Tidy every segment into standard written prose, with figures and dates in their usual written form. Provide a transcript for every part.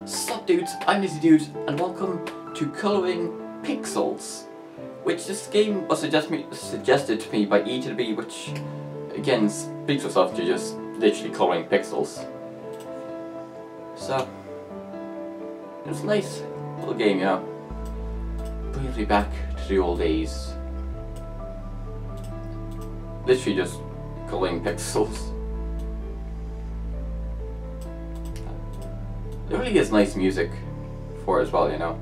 Sup dudes, I'm Izzy Dude, and welcome to Colouring Pixels, which this game was suggested to me by E to the B, which again speaks for itself to just literally colouring pixels. So, it was a nice little game, you know. Brings me back to the old days. Literally just colouring pixels. It really is nice music for it as well, you know.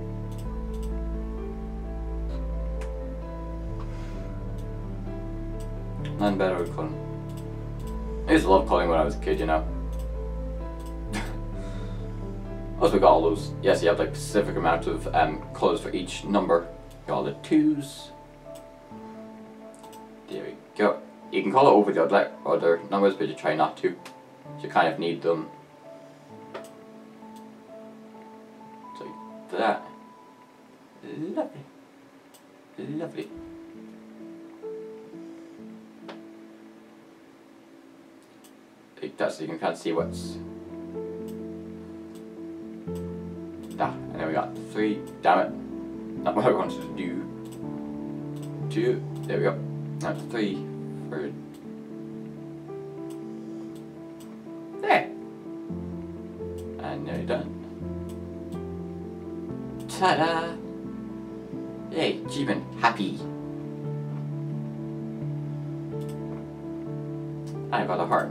None better with colouring. I used to love colouring when I was a kid, you know. Also got all those, yes, you have like specific amount of colours for each number. Got all the 2s. There we go. You can colour over the other numbers, but you try not to. You kind of need them. So that. Lovely. Lovely. Like that, so you can kind of see what's that. And then we got 3. Damn it. Not what I wanted to do. 2. There we go. Now 3 for there. And nearly done. Ta-da! Hey, achievement. Happy. I got a heart.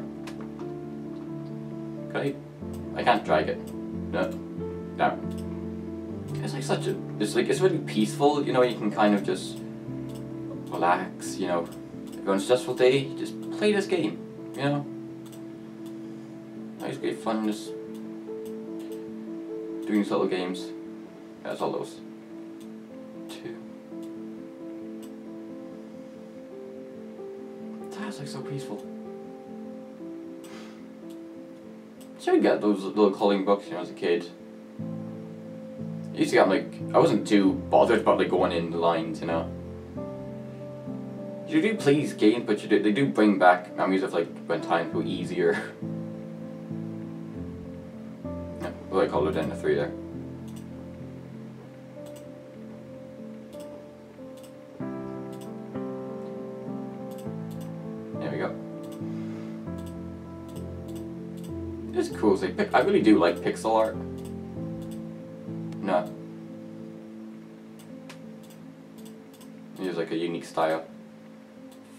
Okay. I can't drag it. No. No. It's like such a... It's really peaceful, you know, you can kind of just relax, you know. If you're on a stressful day, just play this game, you know. Nice, great fun, just doing these little games. That's all those. 2. That's like so peaceful. Should we get those little colouring books, you know, as a kid? I used to get them, like, I wasn't too bothered about like going in the lines, you know. You do please games, but they do bring back memories of like when times were easier. Yeah, well, I coloured in the 3 there. There we go. It's cool. So I really do like pixel art. No. It is like a unique style.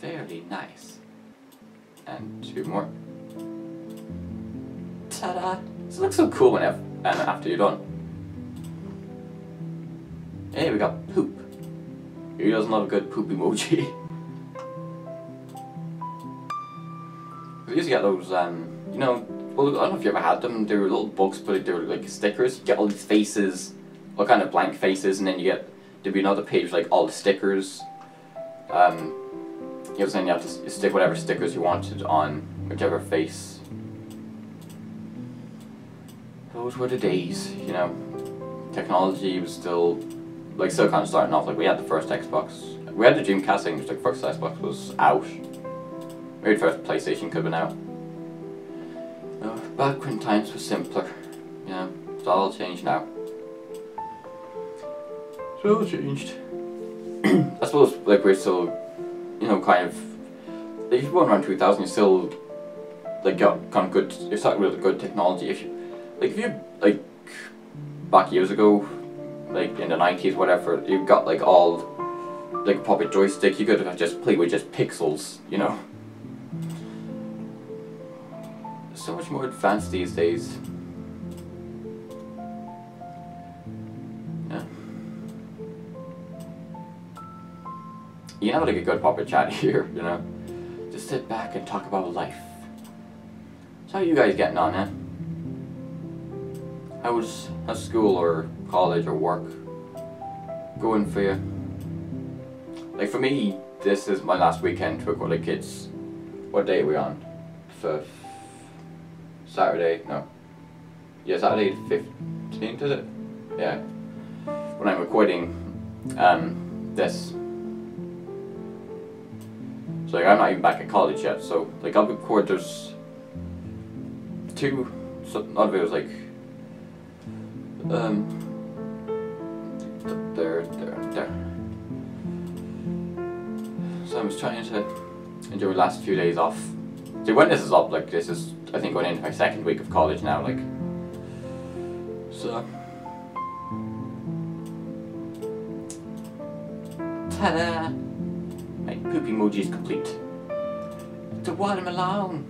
Fairly nice. And 2 more. Ta-da! This looks so cool when after you're done. Hey, we got poop. Who doesn't love a good poop emoji? We used to get those, you know, well, I don't know if you ever had them. They were little books, but they were like stickers. You get all these faces, all kind of blank faces, and then there'd be another page with like all the stickers. You know, then you have to stick whatever stickers you wanted on whichever face. Those were the days, you know. Technology was still kind of starting off. Like we had the first Xbox. We had the Dreamcast thing, which like first Xbox was out. Maybe the first PlayStation could have been out. Back when times were simpler, you know, it's all changed now. It's all changed. I suppose, like, we're still, you know, kind of, like, if you're born around 2000, you're still, like, got kind of good, you're starting with good technology. If you, like, back years ago, like, in the 90s, whatever, you got, like, all, like, a proper joystick, you could have just played with just pixels, you know. So much more advanced these days. Yeah. You have like a good proper chat here, you know. Just sit back and talk about life. So how are you guys getting on, eh? How's school or college or work going for you? Like for me, this is my last weekend to record like kids. What day are we on? 5th. Saturday, no. Yeah, Saturday the 15th, is it? Yeah. When I'm recording this. So like, I'm not even back at college yet, so like I'll record, there's 2, so none of it was like There. So I'm just trying to enjoy the last few days off. See, when this is up, like, this is, I think, going into my second week of college now, like, so. Ta-da! My poop emoji is complete. It's a watermelon!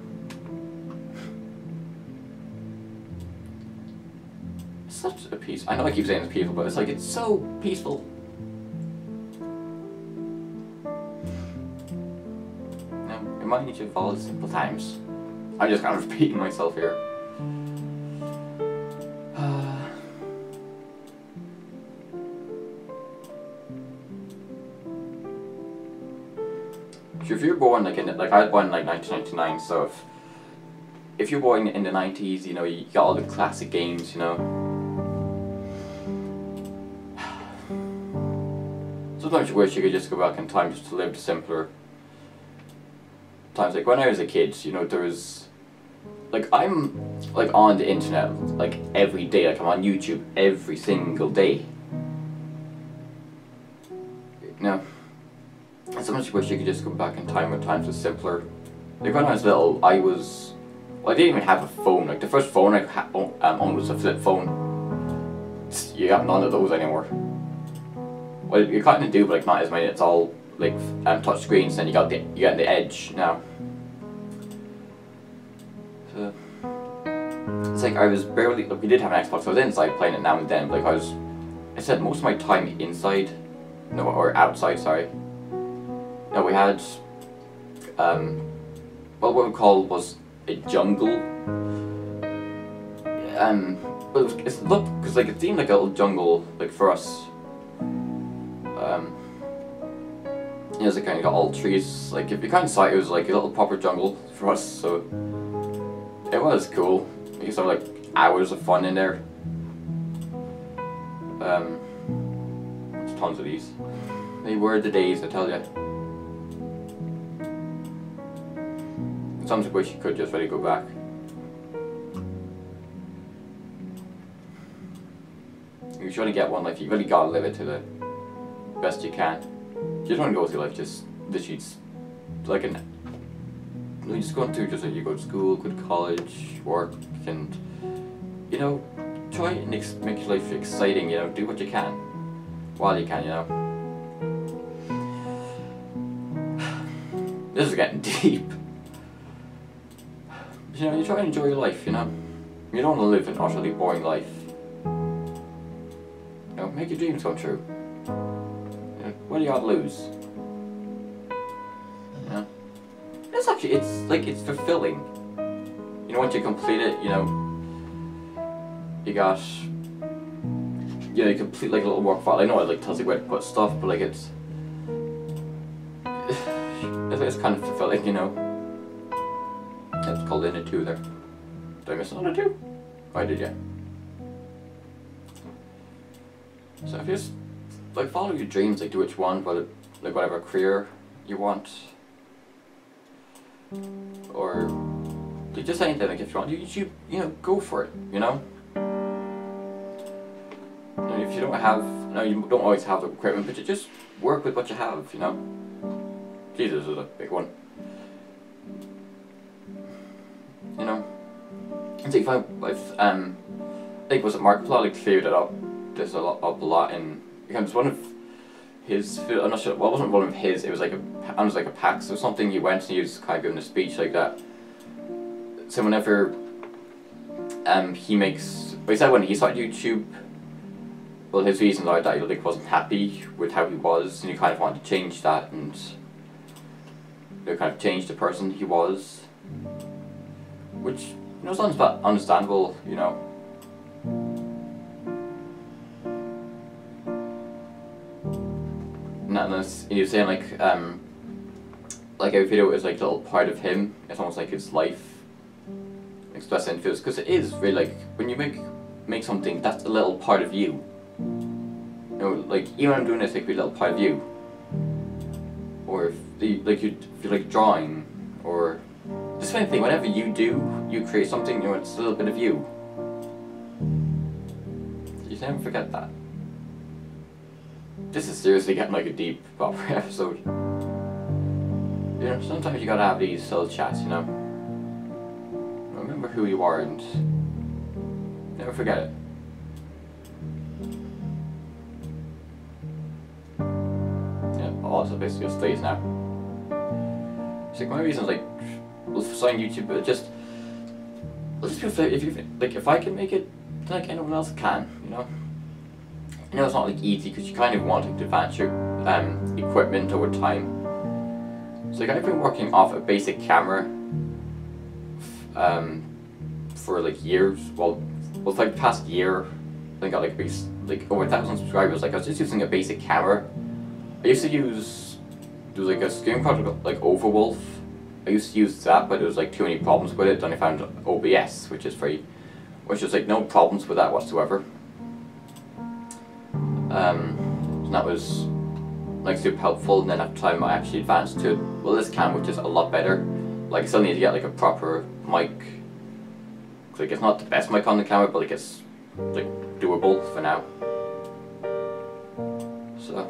Such a peace. I know I keep saying it's peaceful, but it's like, it's so peaceful. Now, remind you of all the simple times. I'm just kind of repeating myself here. If you're born like I was born in like 1999, so if you're born in the 90s, you know, you got all the classic games, you know. Sometimes you wish you could just go back in time just to live the simpler times. Like when I was a kid, you know, there was, like, I'm like on the internet like every day, like I'm on YouTube every single day. You know, I sometimes wish you could just go back in time when times was simpler. Like when I was little, I didn't even have a phone. Like the first phone I owned was a flip phone. You got none of those anymore. Well, you kind of do, but like not as many. It's all like touch screens. Then you got the Edge now. So it's like I was barely. Like, we did have an Xbox. So I was inside playing it now and then. But like I spent most of my time inside, no, or outside. Sorry. No, we had what we call was a jungle. But it's looked, because like it seemed like a little jungle like for us. You know, it's like kind of got all trees. Like if you kind of saw it, it was like a little proper jungle for us. So it was cool. You used to have like hours of fun in there. There's tons of these. They were the days, I tell you. Sometimes I wish you could just really go back. You should get one, like you really gotta live it to the best you can. You just want to go through life just literally like you just going through, just like you go to school, go to college, work, and you know, try and make your life exciting. You know, do what you can while you can. You know, this is getting deep. But, you know, you try and enjoy your life. You know, you don't want to live an utterly boring life. You know, make your dreams come true. What do you got to lose? You know? It's actually, it's fulfilling. You know, once you complete it, you know, you got, you know, you complete like a little work file. I know it like tells you where to put stuff, but like it's kind of fulfilling, you know. It's called in a 2 there. Did I miss another 2? Oh, I did, yeah. So if you just like follow your dreams, like do what you want, whether like whatever career you want, or like just anything, like if you want, you know, go for it, you know. And if you don't have, no, you don't always have the equipment, but you just work with what you have, you know. Jesus is a big one. You know, I think if I think was it Markiplier like cleared it up, there's up a lot in. Because one of his, I'm not sure, well, it wasn't one of his, it was like a PAX or something. He went and he was kind of giving a speech like that. So whenever he said when he started YouTube, well, his reasons are that he like wasn't happy with how he was, and he kind of wanted to change that, and kind of change the person he was, which, you know, sounds understandable, you know. And he was saying like every video is like a little part of him. It's almost like his life expressed in videos, because it is really like when you make something, that's a little part of you. You know, like even when I'm doing this, like be a little part of you. Or if you like drawing, or just anything. Whenever you create something, you know, it's a little bit of you. never forget that. This is seriously getting like a deep, proper episode. You know, sometimes you gotta have these little chats, you know. Remember who you are and never forget it. Yeah, all this basically just stays now. It's like one of the reasons, like, was starting YouTube, but just if I can make it, like anyone else can, you know. I know it's not like easy because you kind of want to advance your equipment over time. So like I've been working off a basic camera for like years. Well, it's like the past year. I got like over 1,000 subscribers. Like I was just using a basic camera. I used to use there was like a screen product like Overwolf. I used to use that, but there was like too many problems with it. Then I found OBS, which is free, which is like no problems with that whatsoever. So that was like super helpful, and then at the time I actually advanced to, well, this cam, which is a lot better. Like I still need to get like a proper mic. Like it's not the best mic on the camera, but like it's like doable for now. So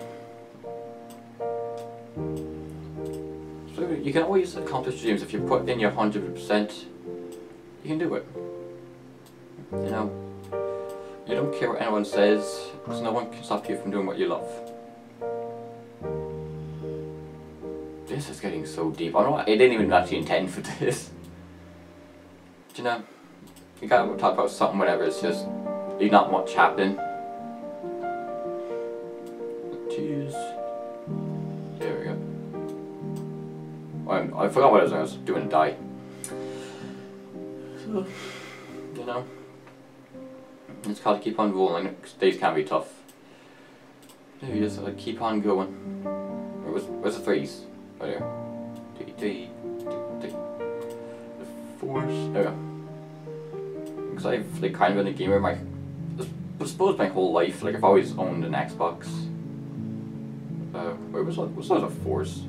you can always accomplish dreams if you put in your 100%. You can do it. You know, you don't care what anyone says, because no one can stop you from doing what you love. This is getting so deep. I don't know, I didn't even actually intend for this. Do you know, you gotta talk about something whenever it's just there's not much happening. Jeez. There we go. I forgot what I was doing to die. So, you know, it's got to keep on rolling. Days can be tough. You just keep on going. Where's the freeze? Oh, there. The force. There we go. Because I've like kind of been a gamer I suppose my whole life. Like I've always owned an Xbox. Where was a force?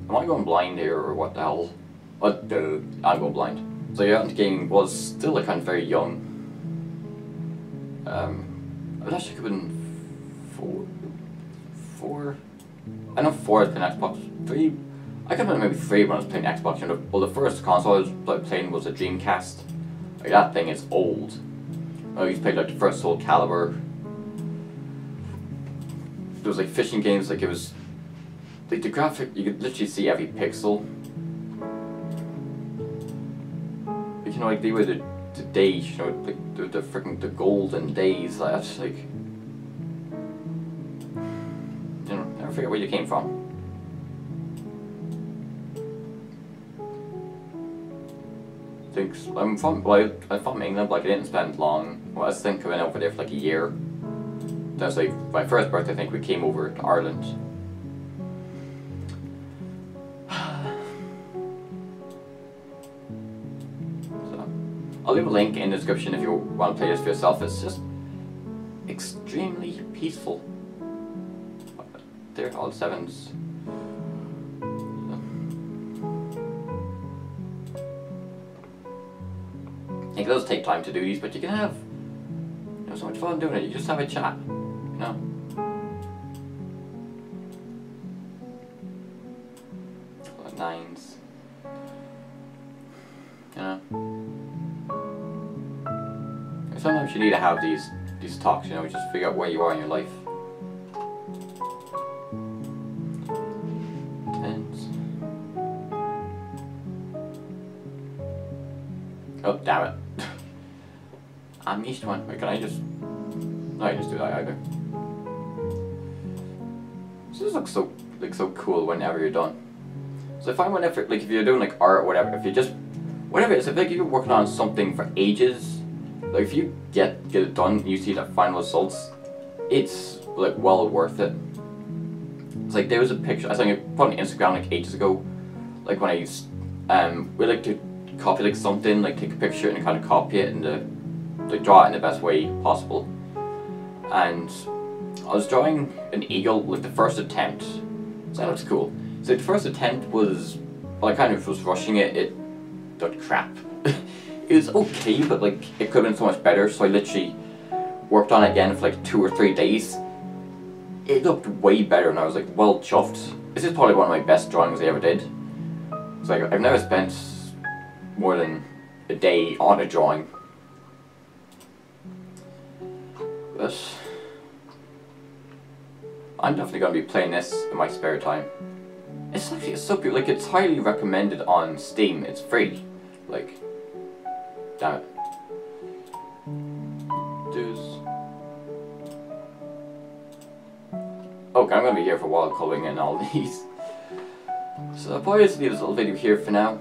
Am I going blind here or what the hell? I'm going blind. So yeah, the game was still like kind of very young. It actually could have been four. I know 4 has been Xbox. 3. I could have been maybe 3 when I was playing Xbox. You know, well, the first console I was playing was a Dreamcast. Like that thing is old. I used to play like the first Soul Calibur. There was like fishing games. Like it was like the graphic. You could literally see every pixel. Like, you know, like they were the days. You know, like the freaking the golden days. Like that's like. You know, never forget where you came from. I'm from England, but like I didn't spend long. Well, I was thinking of going over there for like a year. That's like my first birthday. I think we came over to Ireland. So I'll leave a link in the description if you want to play this for yourself. It's just extremely peaceful. There, all 7s. It does take time to do these, but you can have, you know, so much fun doing it. You just have a chat, you know. Like 9s, you know. And sometimes you need to have these talks, you know, just figure out where you are in your life. 10s. Oh, damn it. I missed one. Wait, can I just... No, I can just do that either. So this looks so cool whenever you're done. So I find whenever, like if you're doing like art or whatever, if you just... Whatever it is, if like you're working on something for ages, like if you get it done and you see the final results, it's like well worth it. It's like there was a picture, I think I put on Instagram like ages ago, like when I used, we like to copy like something, like take a picture and kind of copy it and like draw it in the best way possible. And I was drawing an eagle with the first attempt, so that looks cool. So the first attempt was, well, I kind of was rushing it. It crap. It was okay, but like it could have been so much better. So I literally worked on it again for like 2 or 3 days, it looked way better, and I was like well chuffed. This is probably one of my best drawings I ever did. It's like I've never spent more than a day on a drawing. But I'm definitely going to be playing this in my spare time. It's actually so good. Like, it's highly recommended on Steam. It's free. Like, damn it. Okay, I'm going to be here for a while coloring in all these. So I'll probably just leave this little video here for now.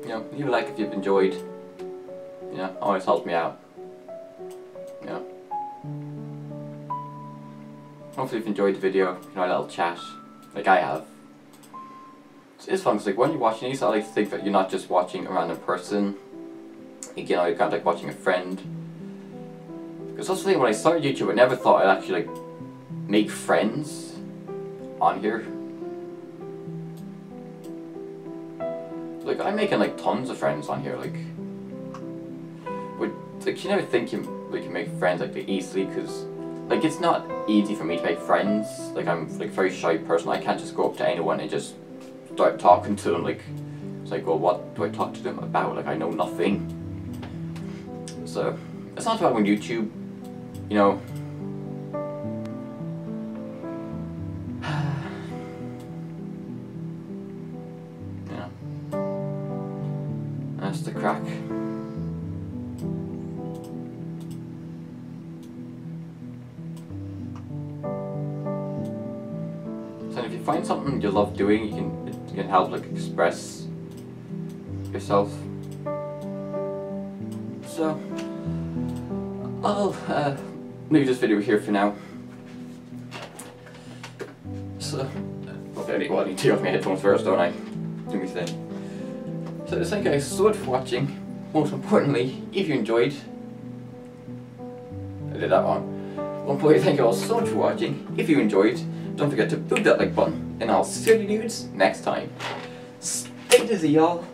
You know, leave a like if you've enjoyed. You know, always helps me out. You know. Hopefully you've enjoyed the video, you know, a little chat, like I have. It's fun, because like when you're watching these, I like to think that you're not just watching a random person. You know, you're kind of like watching a friend. Because that's the thing, when I started YouTube, I never thought I'd actually like make friends on here. Like, I'm making like tons of friends on here, like you never think you can make friends like easily, because like it's not easy for me to make friends. Like, I'm like a very shy person. I can't just go up to anyone and just start talking to them. Like, it's like, well, what do I talk to them about? Like, I know nothing. So it's not about when YouTube, you know. Yeah, that's the crack. So if you find something you love doing, you can help like express yourself. So I'll leave this video here for now. So okay, well, I need to take off my headphones first, don't I? Do me thing. So thank you guys so much for watching. Most importantly, if you enjoyed, I did that one. One point, thank you all so much for watching. If you enjoyed, don't forget to boot that like button, and I'll see you dudes next time. Stay dizzy, y'all.